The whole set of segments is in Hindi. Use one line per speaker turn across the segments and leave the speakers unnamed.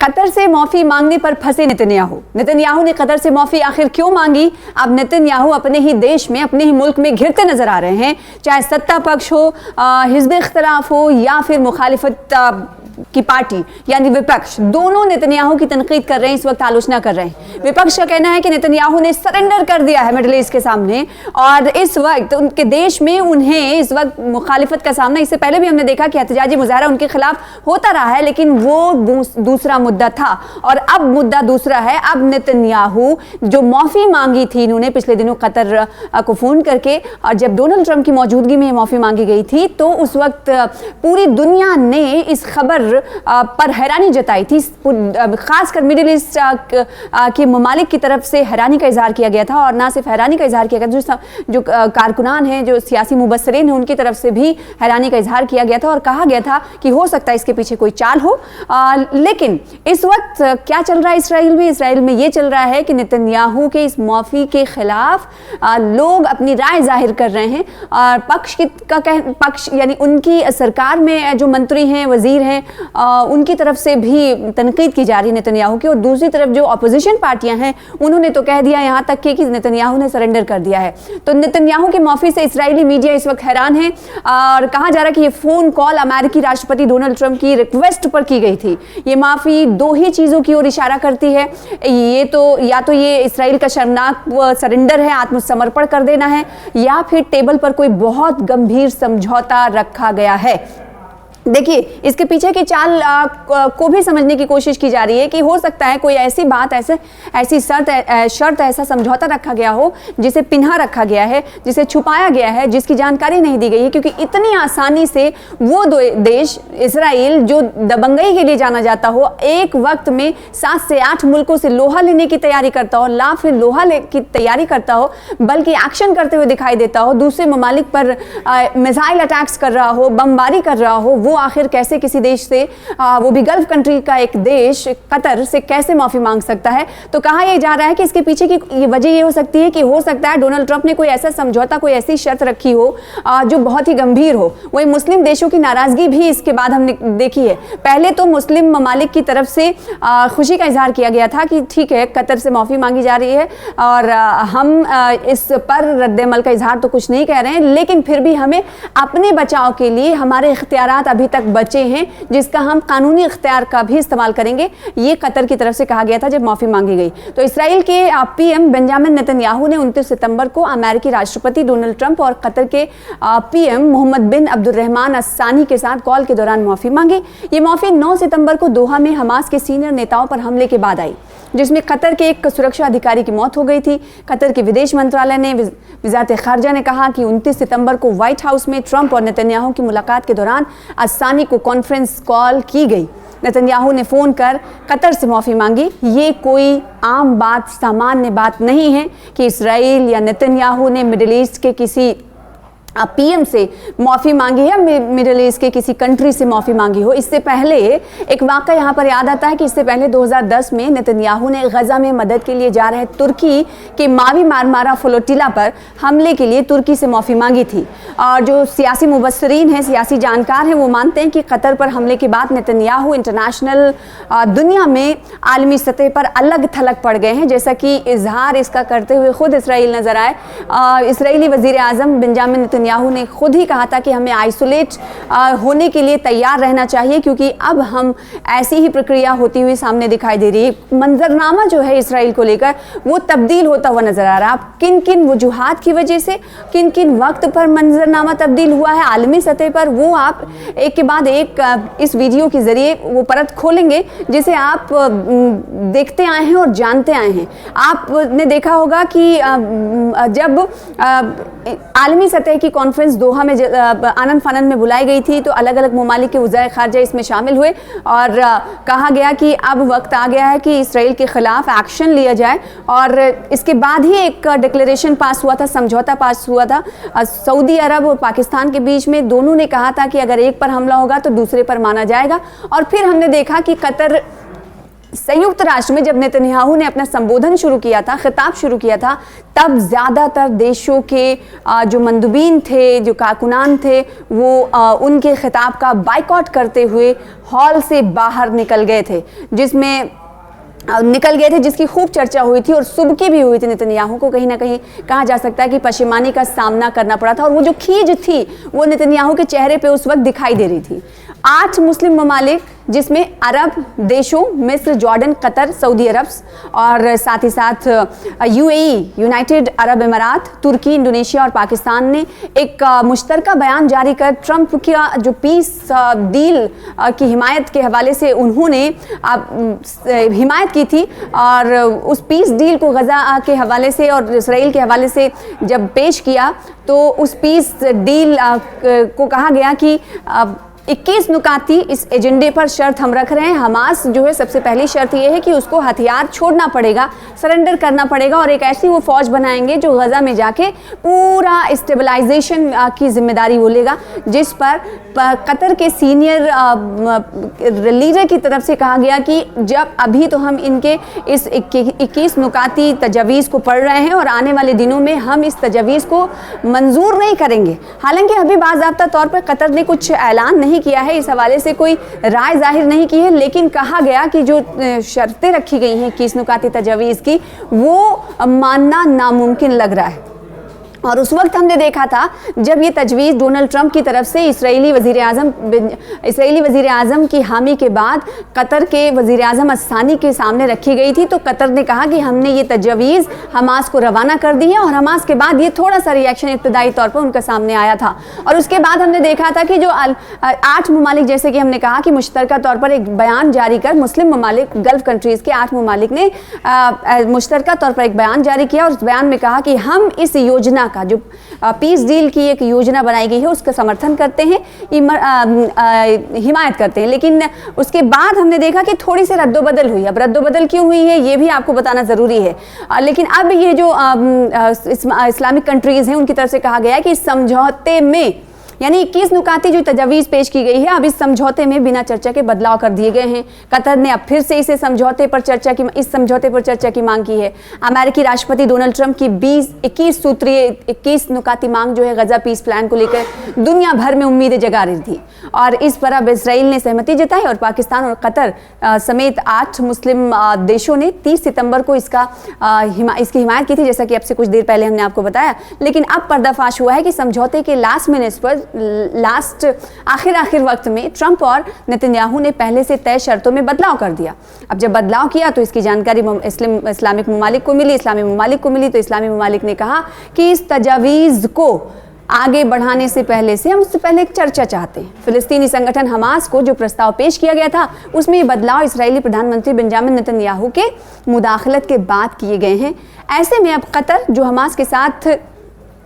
कतर से माफ़ी मांगने पर फंसे नेतन्याहू ने कतर से माफ़ी आखिर क्यों मांगी? अब नेतन्याहू अपने ही देश में, अपने ही मुल्क में घिरते नजर आ रहे हैं, चाहे सत्ता पक्ष हो, हिज़्ब इख्तिलाफ हो या फिर मुखालिफत की पार्टी यानी विपक्ष, दोनों नेतन्याहू की तनकीद कर रहे हैं, इस वक्त आलोचना कर रहे हैं। विपक्ष का कहना है कि नेतन्याहू ने सरेंडर कर दिया है मिडिल ईस्ट के सामने और इस वक्त उनके देश में उन्हें इस वक्त मुखालिफत का सामना, इससे पहले भी हमने देखा कि एहतजाजी मुजाहरा उनके खिलाफ होता रहा है, लेकिन वो दूसरा मुद्दा था और अब मुद्दा दूसरा है। अब नेतन्याहू जो माफ़ी मांगी थी इन्होंने पिछले दिनों कतर को फ़ोन करके, और जब डोनाल्ड ट्रंप की मौजूदगी में माफ़ी मांगी गई थी तो उस वक्त पूरी दुनिया ने इस खबर पर हैरानी जताई थी, खासकर मिडिल ईस्ट के ममालिक की तरफ से हैरानी का इजहार किया गया था। और ना सिर्फ हैरानी का इजहार किया गया, जो कारकुनान हैं, जो सियासी मुबस्सरीन हैं, उनकी तरफ से भी हैरानी का इजहार किया गया था और कहा गया था कि हो सकता है इसके पीछे कोई चाल हो। लेकिन इस वक्त क्या चल रहा है इसराइल में ये चल रहा है कि नेतन्याहू के इस माफ़ी के खिलाफ लोग अपनी राय जाहिर कर रहे हैं और पक्ष यानी उनकी सरकार में जो मंत्री हैं, वजीर हैं, उनकी तरफ से भी तनकीद की जा रही है नेतन्याहू की। और दूसरी तरफ जो अपोजिशन पार्टियां हैं उन्होंने तो कह दिया यहाँ तक कि नेतन्याहू ने सरेंडर कर दिया है। तो नेतन्याहू की माफ़ी से इजरायली मीडिया इस वक्त हैरान है और कहा जा रहा है कि ये फ़ोन कॉल अमेरिकी राष्ट्रपति डोनाल्ड ट्रंप की रिक्वेस्ट पर की गई थी। ये माफ़ी दो ही चीज़ों की ओर इशारा करती है, ये तो या तो ये इसराइल का शर्मनाक सरेंडर है, आत्मसमर्पण कर देना है, या फिर टेबल पर कोई बहुत गंभीर समझौता रखा गया है। देखिए, इसके पीछे की चाल को भी समझने की कोशिश की जा रही है कि हो सकता है कोई ऐसी बात, ऐसी शर्त, ऐसा समझौता रखा गया हो जिसे पिन्हा रखा गया है, जिसे छुपाया गया है, जिसकी जानकारी नहीं दी गई है, क्योंकि इतनी आसानी से वो देश इसराइल जो दबंगई के लिए जाना जाता हो, एक वक्त में 7 से 8 मुल्कों से लोहा लेने की तैयारी करता हो, फिर लोहा की तैयारी करता हो, बल्कि एक्शन करते हुए दिखाई देता हो, दूसरे ममालिक पर मिसाइल अटैक्स कर रहा हो, बमबारी कर रहा हो, वो आखिर कैसे किसी देश से, वो भी गल्फ कंट्री का एक देश कतर से कैसे माफ़ी मांग सकता है? तो कहा यह जा रहा है कि इसके पीछे की ये वजह ये हो सकती है कि हो सकता है डोनाल्ड ट्रंप ने कोई ऐसा समझौता, कोई ऐसी शर्त रखी हो जो बहुत ही गंभीर हो। वही मुस्लिम देशों की नाराज़गी भी इसके बाद हमने देखी है। पहले तो मुस्लिम ममालिक की तरफ से खुशी का इजहार किया गया था कि ठीक है, कतर से माफ़ी मांगी जा रही है और हम इस पर रद्द-ए-अमल का इजहार तो कुछ नहीं कह रहे हैं, लेकिन फिर भी हमें अपने बचाव के लिए हमारे इख्तियारात अभी तक बचे हैं, जिसका हम कानूनी इख्तियार का भी इस्तेमाल करेंगे, ये कतर की तरफ से कहा गया था जब माफ़ी मांगी गई। तो इसराइल के पीएम बेंजामिन नेतन्याहू ने 29 सितंबर को अमेरिकी राष्ट्रपति डोनाल्ड ट्रंप और कतर के पीएम मोहम्मद बिन अब्दुर्रहमान अस्सानी के साथ कॉल के दौरान माफ़ी मांगी। ये माफ़ी 9 सितंबर को दोहा में हमास के सीनियर नेताओं पर हमले के बाद आई, जिसमें कतर के एक सुरक्षा अधिकारी की मौत हो गई थी। कतर के विदेश मंत्रालय ने, वज़ारत ख़ारजा ने कहा कि 29 सितंबर को व्हाइट हाउस में ट्रंप और नेतन्याहू की मुलाकात के दौरान अस्सानी को कॉन्फ्रेंस कॉल की गई। नेतन्याहू ने फ़ोन कर कतर से माफ़ी मांगी। ये कोई आम बात, सामान्य बात नहीं है कि इसराइल या नेतन्याहू ने मिडिल ईस्ट के किसी पीएम से माफ़ी मांगी है, मिडिल ईस्ट के किसी कंट्री से माफ़ी मांगी हो। इससे पहले एक वाक़या यहाँ पर याद आता है कि इससे पहले 2010 में नेतन्याहू ने गज़ा में मदद के लिए जा रहे तुर्की के मावी मारमारा फ्लोटिला पर हमले के लिए तुर्की से माफ़ी मांगी थी। और जो सियासी मुबस्सरीन हैं, सियासी जानकार हैं, वो मानते हैं कि कतर पर हमले के बाद नेतन्याहू इंटरनेशनल दुनिया में आलमी सतह पर अलग थलग पड़ गए हैं, जैसा कि इजहार इसका करते हुए खुद इसराइल नज़र आए। इसराइली वज़ीर आज़म बेंजामिन नेतन्याहू ने खुद ही कहा था कि हमें आइसोलेट होने के लिए तैयार रहना चाहिए, क्योंकि अब हम ऐसी ही प्रक्रिया होती हुई सामने दिखाई दे रही है। मंजरनामा जो है इसराइल को लेकर वो तब्दील होता हुआ नजर आ रहा है। अब किन किन वजूहात की वजह से, किन किन वक्त पर मंजरनामा तब्दील हुआ है आलमी सतह पर, वो आप एक के बाद एक इस वीडियो के जरिए वो परत खोलेंगे, जिसे आप देखते आए हैं और जानते आए हैं। आपने देखा होगा कि जब आलमी सतह की कॉन्फ्रेंस दोहा में आनन फानन में बुलाई गई थी, तो अलग अलग ममालिक के वज़ीर ख़ारजा इसमें शामिल हुए और कहा गया कि अब वक्त आ गया है कि इसराइल के ख़िलाफ़ एक्शन लिया जाए। और इसके बाद ही एक डिक्लेरेशन पास हुआ था, समझौता पास हुआ था सऊदी अरब और पाकिस्तान के बीच में। दोनों ने कहा था कि अगर एक पर हमला होगा तो दूसरे पर माना जाएगा। और फिर हमने देखा कि कतर संयुक्त राष्ट्र में जब नेतन्याहू ने अपना संबोधन शुरू किया था, खिताब शुरू किया था, तब ज़्यादातर देशों के जो मंदुबीन थे, जो कारकुनान थे, वो उनके खिताब का बायकॉट करते हुए हॉल से बाहर निकल गए थे, जिसकी खूब चर्चा हुई थी और सुबकी भी हुई थी। नेतन्याहू को कहीं ना कहीं कहा जा सकता है कि पशेमानी का सामना करना पड़ा था और वो जो खीज थी वो नेतन्याहू के चेहरे पे उस वक्त दिखाई दे रही थी। 8 मुस्लिम ममालिक, जिसमें अरब देशों मिस्र, जॉर्डन, कतर, सऊदी अरब और साथ ही साथ यूएई, यूनाइटेड अरब अमीरात, तुर्की, इंडोनेशिया और पाकिस्तान ने एक मुश्तरका बयान जारी कर ट्रंप का जो पीस डील की हिमायत के हवाले से उन्होंने हिमायत की थी और उस पीस डील को गजा के हवाले से और इसराइल के हवाले से जब पेश किया तो उस पीस डील को कहा गया कि 21 नुकाती इस एजेंडे पर शर्त हम रख रहे हैं। हमास जो है, सबसे पहली शर्त यह है कि उसको हथियार छोड़ना पड़ेगा, सरेंडर करना पड़ेगा और एक ऐसी वो फौज बनाएंगे जो गजा में जाके पूरा स्टेबलाइजेशन की जिम्मेदारी वो लेगा, जिस पर कतर के सीनियर लीडर की तरफ से कहा गया कि जब अभी तो हम इनके इस 21 नुकाती तजवीज़ को पढ़ रहे हैं और आने वाले दिनों में हम इस तजवीज़ को मंजूर नहीं करेंगे। हालांकि अभी बाज़ाब्ता तौर पर कतर ने कुछ ऐलान नहीं किया है, इस हवाले से कोई राय जाहिर नहीं की है, लेकिन कहा गया कि जो शर्तें रखी गई हैं 21 नुकाती तजवीज़ की, वो मानना नामुमकिन लग रहा है। और उस वक्त हमने देखा था जब ये तजवीज़ डोनाल्ड ट्रंप की तरफ से इसराइली वज़ीर आज़म की हामी के बाद कतर के वज़ीर आज़म अस्सानी के सामने रखी गई थी, तो कतर ने कहा कि हमने ये तजवीज़ हमास को रवाना कर दी है और हमास के बाद ये थोड़ा सा रिएक्शन इब्तदाई तौर पर उनका सामने आया था। और उसके बाद हमने देखा था कि जो 8 ममालिक, जैसे कि हमने कहा कि मुश्तरका तौर पर एक बयान जारी कर मुस्लिम ममालिक, गल्फ़ कंट्रीज़ के 8 ममालिक ने मुश्तरका तौर पर एक बयान जारी किया और उस बयान में कहा कि हम इस योजना का, जो पीस डील की एक योजना बनाई गई है, उसका समर्थन करते हैं, हिमायत करते हैं। लेकिन उसके बाद हमने देखा कि थोड़ी सी रद्दोबदल हुई। अब रद्दोबदल क्यों हुई है ये भी आपको बताना ज़रूरी है। लेकिन अब ये जो इस्लामिक कंट्रीज़ हैं उनकी तरफ से कहा गया है कि इस समझौते में, यानी 21 नुकाती जो तजवीज़ पेश की गई है, अब इस समझौते में बिना चर्चा के बदलाव कर दिए गए हैं। कतर ने अब फिर से इस समझौते पर चर्चा की मांग की है। अमेरिकी राष्ट्रपति डोनाल्ड ट्रंप की 21 सूत्रीय 21 नुकाती मांग जो है गजा पीस प्लान को लेकर दुनिया भर में उम्मीदें जगा रही थी और इस पर अब इसराइल ने सहमति जताई और पाकिस्तान और कतर समेत 8 मुस्लिम देशों ने 30 सितंबर को इसकी हिमायत की थी, जैसा कि अब से कुछ देर पहले हमने आपको बताया। लेकिन अब पर्दाफाश हुआ है कि समझौते के आखिर वक्त में ट्रंप और नेतन्याहू ने पहले से तय शर्तों में बदलाव कर दिया। अब जब बदलाव किया तो इसकी जानकारी इस्लामिक ममालिक को मिली, इस्लामी ममालिक को मिली, तो इस्लामी ममालिक ने कहा कि इस तजावीज़ को आगे बढ़ाने से पहले से हम उससे पहले एक चर्चा चाहते हैं। फिलिस्तीनी संगठन हमास को जो प्रस्ताव पेश किया गया था उसमें ये बदलाव इसराइली प्रधानमंत्री बेंजामिन नेतन्याहू के मुदाखलत के बाद किए गए हैं। ऐसे में अब कतर, जो हमास के साथ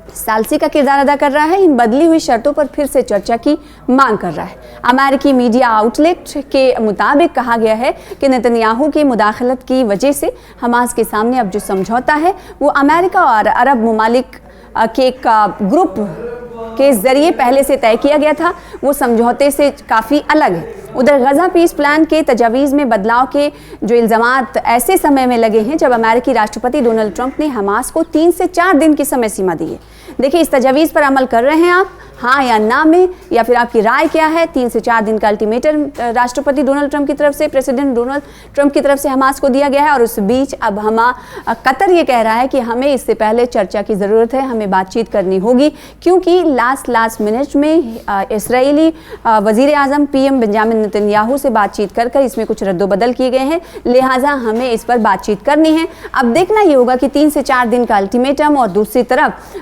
सालसी का किरदार अदा कर रहा है, इन बदली हुई शर्तों पर फिर से चर्चा की मांग कर रहा है। अमेरिकी मीडिया आउटलेट के मुताबिक कहा गया है कि नेतन्याहू की मुदाखलत की वजह से हमास के सामने अब जो समझौता है वो अमेरिका और अरब ममालिक के एक ग्रुप के जरिए पहले से तय किया गया था, वो समझौते से काफ़ी अलग है। उधर गजा पीस प्लान के तजावीज़ में बदलाव के जो इल्ज़ामात ऐसे समय में लगे हैं जब अमेरिकी राष्ट्रपति डोनाल्ड ट्रंप ने हमास को 3 से 4 दिन की समय सीमा दी है। देखिए, इस तजावीज़ पर अमल कर रहे हैं आप, हाँ या ना में, या फिर आपकी राय क्या है? 3 से 4 दिन का अल्टीमेटम राष्ट्रपति डोनाल्ड ट्रंप की तरफ से, प्रेसिडेंट डोनाल्ड ट्रंप की तरफ से हमास को दिया गया है और उस बीच अब कतर ये कह रहा है कि हमें इससे पहले चर्चा की ज़रूरत है, हमें बातचीत करनी होगी, क्योंकि लास्ट मिनट में इसराइली वज़ीर आज़म PM बेंजामिन नेतन्याहू से बातचीत कर इसमें कुछ रद्दोबदल किए गए हैं, लिहाजा हमें इस पर बातचीत करनी है। अब देखना ये होगा कि 3 से 4 दिन का अल्टीमेटम और दूसरी तरफ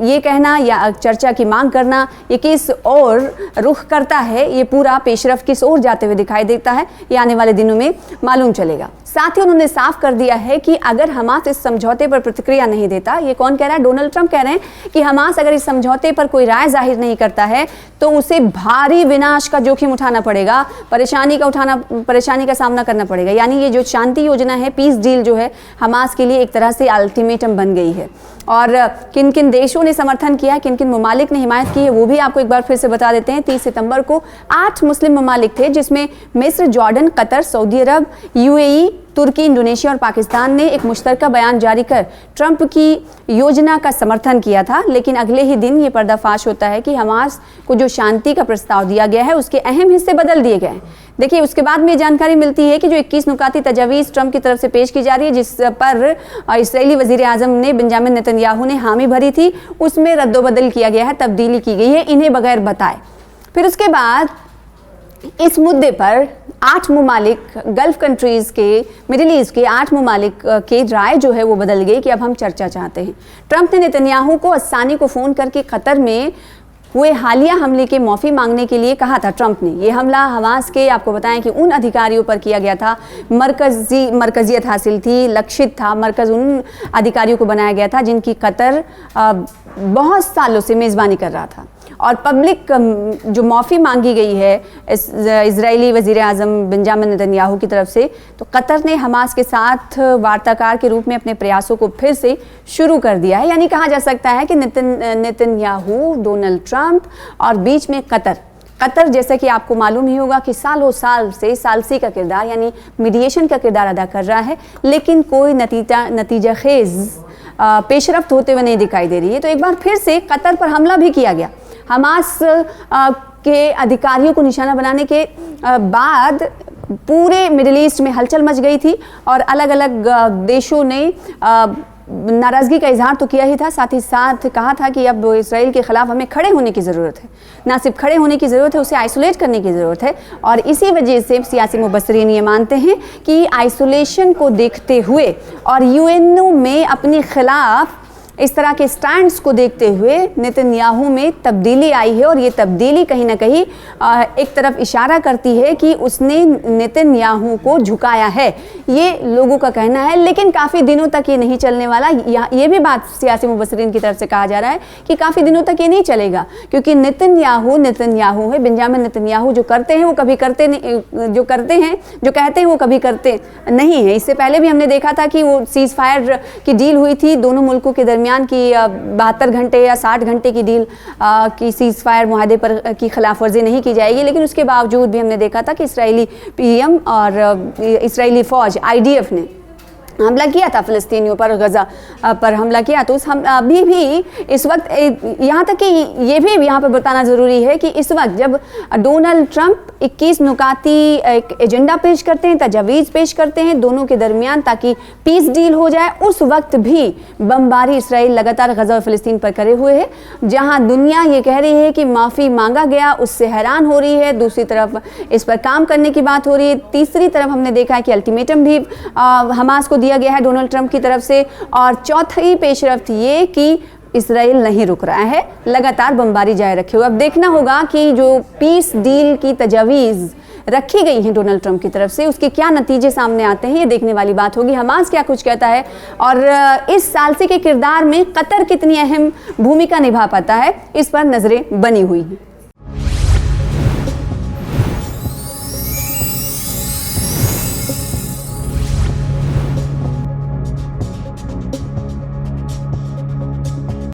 ये कहना या चर्चा की मांग करना, ये किस और रुख करता है, ये पूरा पेशरफ किस ओर जाते हुए दिखाई देता है, ये आने वाले दिनों में मालूम चलेगा। साथ ही उन्होंने साफ कर दिया है कि अगर हमास इस समझौते पर प्रतिक्रिया नहीं देता, ये कौन कह रहा है? डोनाल्ड ट्रंप कह रहे हैं कि हमास अगर इस समझौते पर कोई राय जाहिर नहीं करता है तो उसे भारी विनाश का जोखिम उठाना पड़ेगा, परेशानी का सामना करना पड़ेगा। यानी ये जो शांति योजना है, पीस डील जो है, हमास के लिए एक तरह से अल्टीमेटम बन गई है। और किन किन देशों ने समर्थन किया है, किन किन ममालिक ने हिमायत की है, वो भी आपको एक बार फिर से बता देते हैं। 30 सितंबर को 8 मुस्लिम ममालिक थे, जिसमें मिस्र, जॉर्डन, कतर, सऊदी अरब, यूएई, तुर्की, इंडोनेशिया और पाकिस्तान ने एक मुश्तरका बयान जारी कर ट्रंप की योजना का समर्थन किया था। लेकिन अगले ही दिन ये पर्दाफाश होता है कि हमास को जो शांति का प्रस्ताव दिया गया है उसके अहम हिस्से बदल दिए गए हैं। देखिए, उसके बाद में जानकारी मिलती है कि जो 21 नुकाती तजावीज़ ट्रंप की तरफ से पेश की जा रही है, जिस पर इसराइली वज़ीर आज़म ने बेंजामिन नेतन्याहू ने हामी भरी थी, उसमें रद्दोबदल किया गया है, तब्दीली की गई है, इन्हें बगैर बताए। फिर उसके बाद इस मुद्दे पर 8 ममालिक, गल्फ कंट्रीज़ के, मिडिल ईस्ट के 8 ममालिक के राय जो है वो बदल गई कि अब हम चर्चा चाहते हैं। ट्रंप ने नेतन्याहू को अस्सानी को फ़ोन करके कतर में हुए हालिया हमले के माफ़ी मांगने के लिए कहा था। ट्रंप ने यह हमला हमास के, आपको बताएं कि उन अधिकारियों पर किया गया था, मरकजियत हासिल थी, लक्षित था, मरकज़ उन अधिकारियों को बनाया गया था जिनकी कतर बहुत सालों से मेज़बानी कर रहा था। और पब्लिक जो माफ़ी मांगी गई है इजरायली वज़ीर आज़म बेंजामिन नेतन्याहू की तरफ से, तो कतर ने हमास के साथ वार्ताकार के रूप में अपने प्रयासों को फिर से शुरू कर दिया है। यानी कहा जा सकता है कि नेतन्याहू, डोनाल्ड ट्रंप और बीच में कतर जैसा कि आपको मालूम ही होगा कि सालों साल से सालसी का किरदार यानी मीडिएशन का किरदार अदा कर रहा है, लेकिन कोई नतीजा खेज़ पेशरफ्त होते हुए नहीं दिखाई दे रही है। तो एक बार फिर से कतर पर हमला भी किया गया। हमास के अधिकारियों को निशाना बनाने के बाद पूरे मिडिल ईस्ट में हलचल मच गई थी और अलग अलग देशों ने नाराज़गी का इजहार तो किया ही था, साथ ही साथ कहा था कि अब इसराइल के ख़िलाफ़ हमें खड़े होने की ज़रूरत है। ना सिर्फ खड़े होने की ज़रूरत है, उसे आइसोलेट करने की ज़रूरत है। और इसी वजह से सियासी मुबस्सरीन ये मानते हैं कि आइसोलेशन को देखते हुए और यूएनओ में अपने ख़िलाफ़ इस तरह के स्टैंड्स को देखते हुए नेतन्याहू में तब्दीली आई है। और ये तब्दीली कहीं ना कहीं एक तरफ इशारा करती है कि उसने नेतन्याहू को झुकाया है, ये लोगों का कहना है। लेकिन काफ़ी दिनों तक ये नहीं चलने वाला। ये भी बात सियासी मुबस्सरीन की तरफ से कहा जा रहा है कि काफ़ी दिनों तक ये नहीं चलेगा, क्योंकि नेतन्याहू है, बेंजामिन नेतन्याहू जो करते हैं वो कभी करते नहीं, जो कहते हैं वो कभी करते नहीं है। इससे पहले भी हमने देखा था कि वो सीज़ फायर की डील हुई थी दोनों मुल्कों के दरमियान की 72 घंटे या 60 घंटे की डील की सीज़ फायर मुआहदे पर की खिलाफ वर्जी नहीं की जाएगी। लेकिन उसके बावजूद भी हमने देखा था कि इसराइली पीएम और इसराइली फ़ौज IDF ने हमला किया था फ़लस्तीनियों पर, गज़ा पर हमला किया। तो उस हम अभी भी इस वक्त यहाँ तक कि ये भी यहाँ पर बताना ज़रूरी है कि इस वक्त जब डोनाल्ड ट्रंप 21 नुकाती एक एजेंडा पेश करते हैं, तजावीज़ पेश करते हैं दोनों के दरमियान ताकि पीस डील हो जाए, उस वक्त भी बमबारी इसराइल लगातार गज़ा और फ़लस्तीन पर करे हुए है। जहाँ दुनिया ये कह रही है कि माफ़ी मांगा गया, उससे हैरान हो रही है, दूसरी तरफ इस पर काम करने की बात हो रही है, तीसरी तरफ हमने देखा है कि अल्टीमेटम भी हमास को दिया गया है डोनाल्ड ट्रंप की तरफ से, और चौथी पेशरफ्त ये कि इसराइल नहीं रुक रहा है, लगातार बमबारी जारी रखे हुए। अब देखना होगा कि जो पीस डील की तजावीज़ रखी गई हैं डोनाल्ड ट्रंप की तरफ से, उसके क्या नतीजे सामने आते हैं, ये देखने वाली बात होगी। हमास क्या कुछ कहता है और इस सालसी के किरदार में कतर कितनी अहम भूमिका निभा पाता है, इस पर नज़रें बनी हुई हैं।